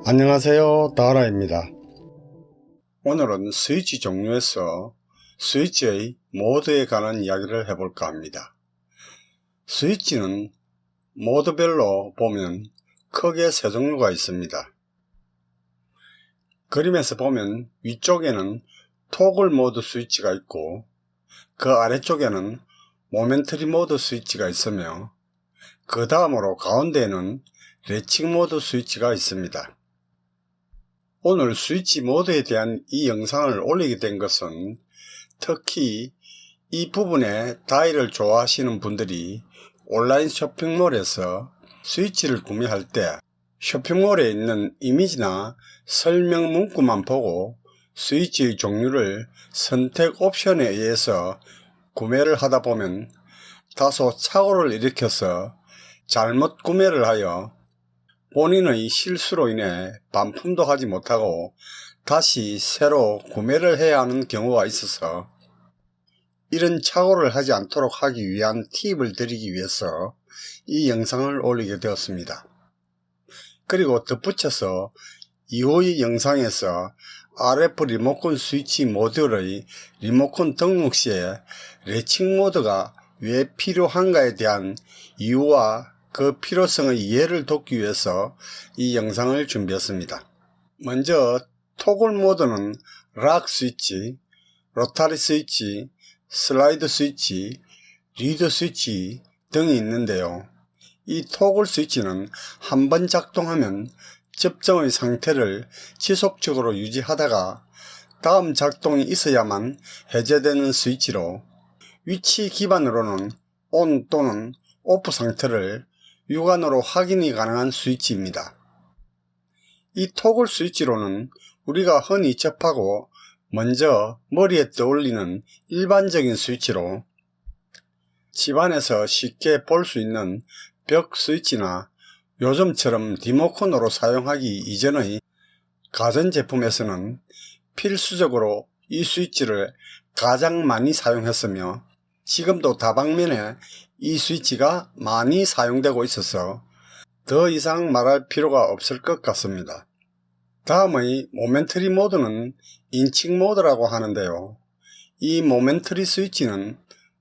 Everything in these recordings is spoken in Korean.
안녕하세요, 다라입니다. 오늘은 스위치 종류에서 스위치의 모드에 관한 이야기를 해볼까 합니다. 스위치는 모드별로 보면 크게 세 종류가 있습니다. 그림에서 보면 위쪽에는 토글 모드 스위치가 있고 그 아래쪽에는 모멘터리 모드 스위치가 있으며 그 다음으로 가운데에는 레칭 모드 스위치가 있습니다. 오늘 스위치 모드에 대한 이 영상을 올리게 된 것은 특히 이 부분에 다이를 좋아하시는 분들이 온라인 쇼핑몰에서 스위치를 구매할 때 쇼핑몰에 있는 이미지나 설명 문구만 보고 스위치의 종류를 선택 옵션에 의해서 구매를 하다 보면 다소 착오를 일으켜서 잘못 구매를 하여 본인의 실수로 인해 반품도 하지 못하고 다시 새로 구매를 해야 하는 경우가 있어서 이런 착오를 하지 않도록 하기 위한 팁을 드리기 위해서 이 영상을 올리게 되었습니다. 그리고 덧붙여서 이후의 영상에서 RF 리모컨 스위치 모듈의 리모컨 등록 시에 레칭 모드가 왜 필요한가에 대한 이유와 그 필요성의 이해를 돕기 위해서 이 영상을 준비했습니다. 먼저 토글 모드는 락 스위치, 로타리 스위치, 슬라이드 스위치, 리드 스위치 등이 있는데요. 이 토글 스위치는 한번 작동하면 접점의 상태를 지속적으로 유지하다가 다음 작동이 있어야만 해제되는 스위치로 위치 기반으로는 ON 또는 OFF 상태를 육안으로 확인이 가능한 스위치입니다. 이 토글 스위치로는 우리가 흔히 접하고 먼저 머리에 떠올리는 일반적인 스위치로 집안에서 쉽게 볼 수 있는 벽 스위치나 요즘처럼 리모컨으로 사용하기 이전의 가전제품에서는 필수적으로 이 스위치를 가장 많이 사용했으며 지금도 다방면에 이 스위치가 많이 사용되고 있어서 더 이상 말할 필요가 없을 것 같습니다. 다음의 모멘터리 모드는 인칭 모드라고 하는데요. 이 모멘터리 스위치는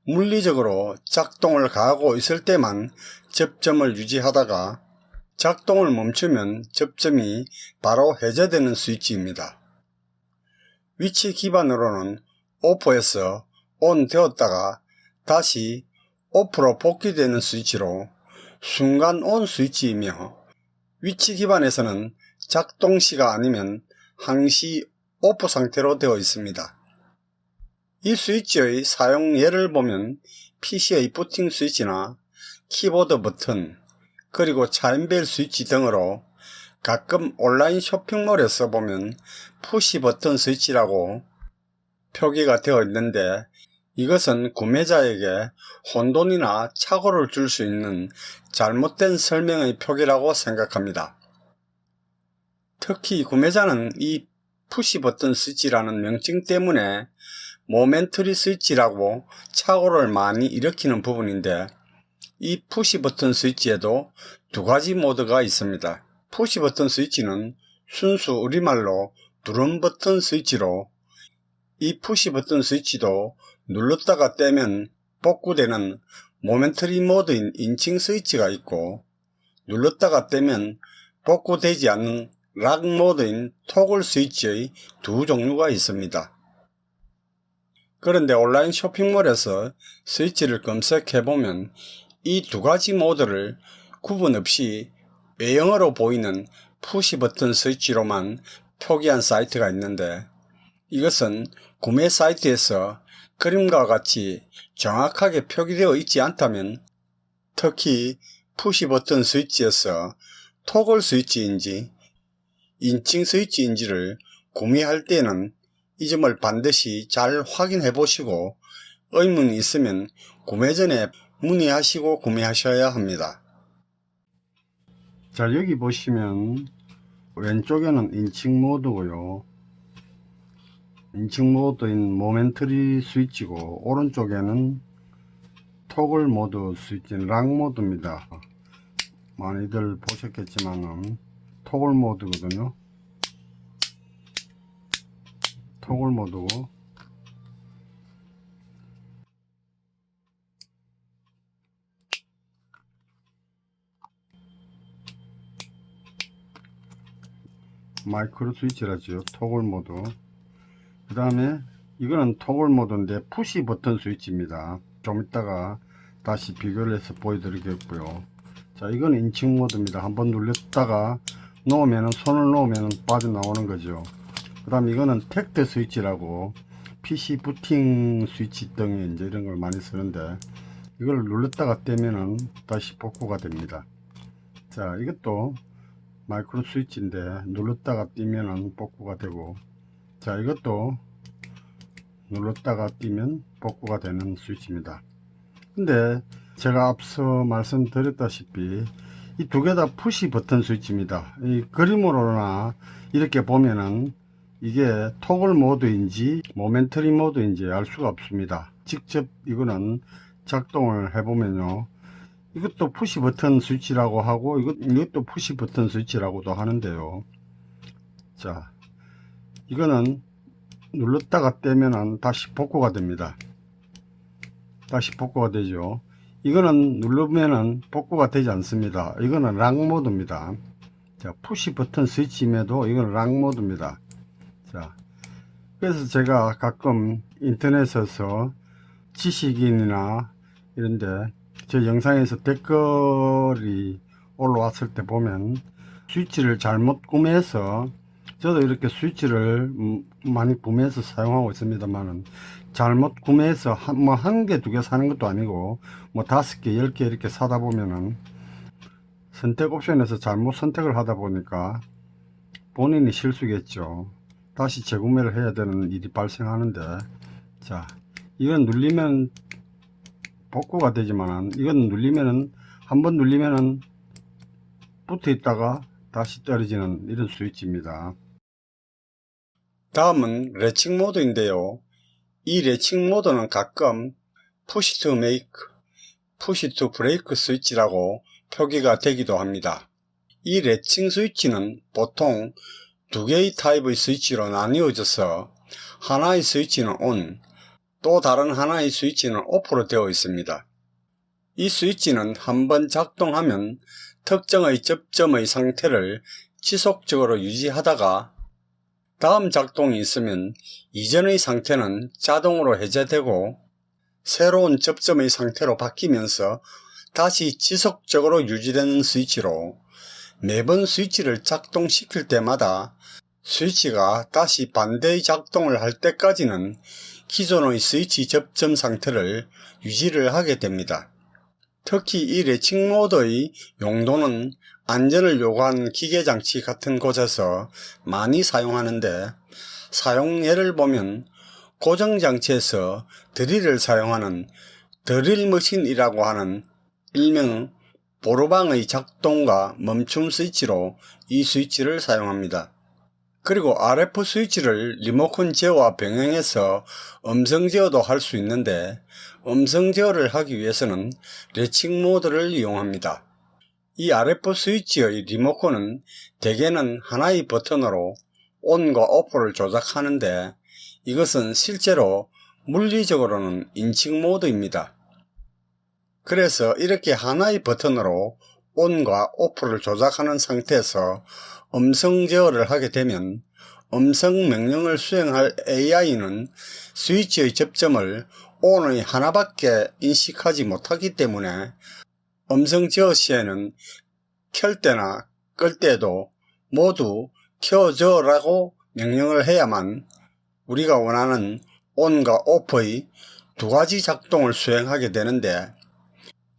물리적으로 작동을 가하고 있을 때만 접점을 유지하다가 작동을 멈추면 접점이 바로 해제되는 스위치입니다. 위치 기반으로는 OFF에서 ON 되었다가 다시 OFF로 복귀되는 스위치로 순간 ON 스위치이며 위치 기반에서는 작동시가 아니면 항시 OFF 상태로 되어 있습니다. 이 스위치의 사용 예를 보면 PC의 부팅 스위치나 키보드 버튼 그리고 차인벨 스위치 등으로 가끔 온라인 쇼핑몰에서 보면 푸시 버튼 스위치라고 표기가 되어 있는데 이것은 구매자에게 혼돈이나 착오를 줄 수 있는 잘못된 설명의 표기라고 생각합니다. 특히 구매자는 이 푸시 버튼 스위치라는 명칭 때문에 모멘터리 스위치라고 착오를 많이 일으키는 부분인데 이 푸시 버튼 스위치에도 두 가지 모드가 있습니다. 푸시 버튼 스위치는 순수 우리말로 누름 버튼 스위치로 이 푸시 버튼 스위치도 눌렀다가 떼면 복구되는 모멘터리 모드인 인칭 스위치가 있고 눌렀다가 떼면 복구되지 않는 락 모드인 토글 스위치의 두 종류가 있습니다. 그런데 온라인 쇼핑몰에서 스위치를 검색해보면 이 두 가지 모드를 구분 없이 외형으로 보이는 푸시 버튼 스위치로만 표기한 사이트가 있는데 이것은 구매 사이트에서 그림과 같이 정확하게 표기되어 있지 않다면 특히 푸시 버튼 스위치에서 토글 스위치인지 인칭 스위치인지를 구매할 때는 이 점을 반드시 잘 확인해 보시고 의문이 있으면 구매 전에 문의하시고 구매하셔야 합니다. 자, 여기 보시면 왼쪽에는 인칭 모드고요. 인칭 모드인 모멘터리 스위치고 오른쪽에는 토글 모드 스위치인 락 모드입니다. 많이들 보셨겠지만은 토글 모드거든요. 토글 모드고, 마이크로 스위치라죠. 토글 모드. 그 다음에 이거는 토글 모드인데 푸시 버튼 스위치입니다. 좀 이따가 다시 비교를 해서 보여드리겠고요. 자, 이건 인칭 모드입니다. 한번 눌렸다가 놓으면은, 손을 놓으면 빠져나오는 거죠. 그 다음 이거는 텍트 스위치라고 PC 부팅 스위치 등에 이제 이런 걸 많이 쓰는데, 이걸 눌렀다가 떼면은 다시 복구가 됩니다. 자, 이것도 마이크로 스위치인데 눌렀다가 띄면은 복구가 되고, 자, 이것도 눌렀다가 띄면 복구가 되는 스위치입니다. 근데 제가 앞서 말씀드렸다시피 이 두 개 다 푸시 버튼 스위치입니다. 이 그림으로나 이렇게 보면은 이게 토글 모드인지 모멘터리 모드인지 알 수가 없습니다. 직접 이거는 작동을 해보면요, 이것도 푸시 버튼 스위치라고 하고 이것도 푸시 버튼 스위치라고도 하는데요. 자, 이거는 눌렀다가 떼면은 다시 복구가 됩니다. 다시 복구가 되죠. 이거는 누르면은 복구가 되지 않습니다. 이거는 락 모드입니다. 자, 푸시 버튼 스위치임에도 이건 락 모드입니다. 자, 그래서 제가 가끔 인터넷에서 지식인이나 이런데 제 영상에서 댓글이 올라왔을 때 보면 스위치를 잘못 구매해서, 저도 이렇게 스위치를 많이 구매해서 사용하고 있습니다만은, 잘못 구매해서 한 개, 두 개 사는 것도 아니고, 5개, 10개 이렇게 사다 보면은, 선택 옵션에서 잘못 선택을 하다 보니까 본인이 실수겠죠. 다시 재구매를 해야 되는 일이 발생하는데, 자, 이건 눌리면 복구가 되지만, 이건 눌리면은, 한번 눌리면은 붙어 있다가 다시 떨어지는 이런 스위치입니다. 다음은 레칭 모드인데요. 이 레칭 모드는 가끔 푸시 투 메이크, 푸시 투 브레이크 스위치라고 표기가 되기도 합니다. 이 레칭 스위치는 보통 두 개의 타입의 스위치로 나뉘어져서, 하나의 스위치는 ON, 또 다른 하나의 스위치는 OFF로 되어 있습니다. 이 스위치는 한번 작동하면 특정의 접점의 상태를 지속적으로 유지하다가 다음 작동이 있으면 이전의 상태는 자동으로 해제되고 새로운 접점의 상태로 바뀌면서 다시 지속적으로 유지되는 스위치로, 매번 스위치를 작동시킬 때마다 스위치가 다시 반대의 작동을 할 때까지는 기존의 스위치 접점 상태를 유지를 하게 됩니다. 특히 이 레칭 모드의 용도는 안전을 요구하는 기계장치 같은 곳에서 많이 사용하는데, 사용 예를 보면 고정장치에서 드릴을 사용하는 드릴 머신이라고 하는 일명 보르방의 작동과 멈춤 스위치로 이 스위치를 사용합니다. 그리고 RF 스위치를 리모컨 제어와 병행해서 음성 제어도 할 수 있는데, 음성 제어를 하기 위해서는 레칭 모드를 이용합니다. 이 RF 스위치의 리모컨은 대개는 하나의 버튼으로 ON과 OFF를 조작하는데, 이것은 실제로 물리적으로는 인칭 모드입니다. 그래서 이렇게 하나의 버튼으로 ON과 OFF를 조작하는 상태에서 음성 제어를 하게 되면, 음성 명령을 수행할 AI는 스위치의 접점을 ON의 하나밖에 인식하지 못하기 때문에 음성 제어 시에는 켤 때나 끌 때도 모두 켜줘 라고 명령을 해야만 우리가 원하는 ON과 OFF의 두 가지 작동을 수행하게 되는데,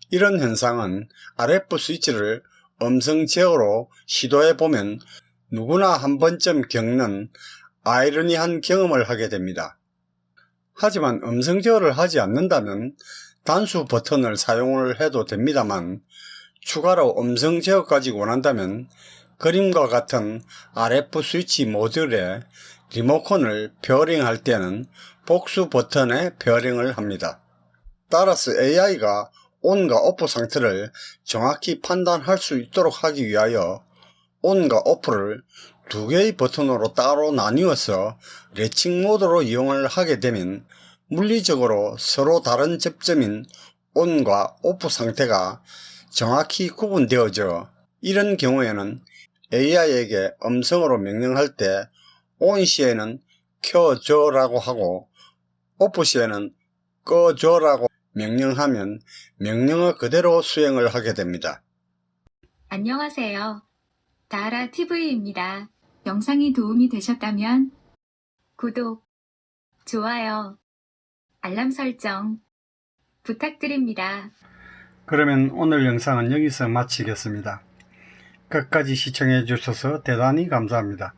이런 현상은 RF 스위치를 음성 제어로 시도해 보면 누구나 한 번쯤 겪는 아이러니한 경험을 하게 됩니다. 하지만 음성 제어를 하지 않는다면 단수 버튼을 사용을 해도 됩니다만, 추가로 음성 제어까지 원한다면 그림과 같은 RF 스위치 모듈에 리모컨을 베어링할 때는 복수 버튼에 베어링을 합니다. 따라서 AI가 ON과 OFF 상태를 정확히 판단할 수 있도록 하기 위하여 ON과 OFF를 두 개의 버튼으로 따로 나뉘어서 레칭 모드로 이용을 하게 되면 물리적으로 서로 다른 접점인 ON과 OFF 상태가 정확히 구분되어져 이런 경우에는 AI에게 음성으로 명령할 때 ON 시에는 켜줘 라고 하고 OFF 시에는 꺼줘 라고 명령하면 명령어 그대로 수행을 하게 됩니다. 안녕하세요. 다하라TV입니다. 영상이 도움이 되셨다면 구독, 좋아요, 알람 설정 부탁드립니다. 그러면 오늘 영상은 여기서 마치겠습니다. 끝까지 시청해 주셔서 대단히 감사합니다.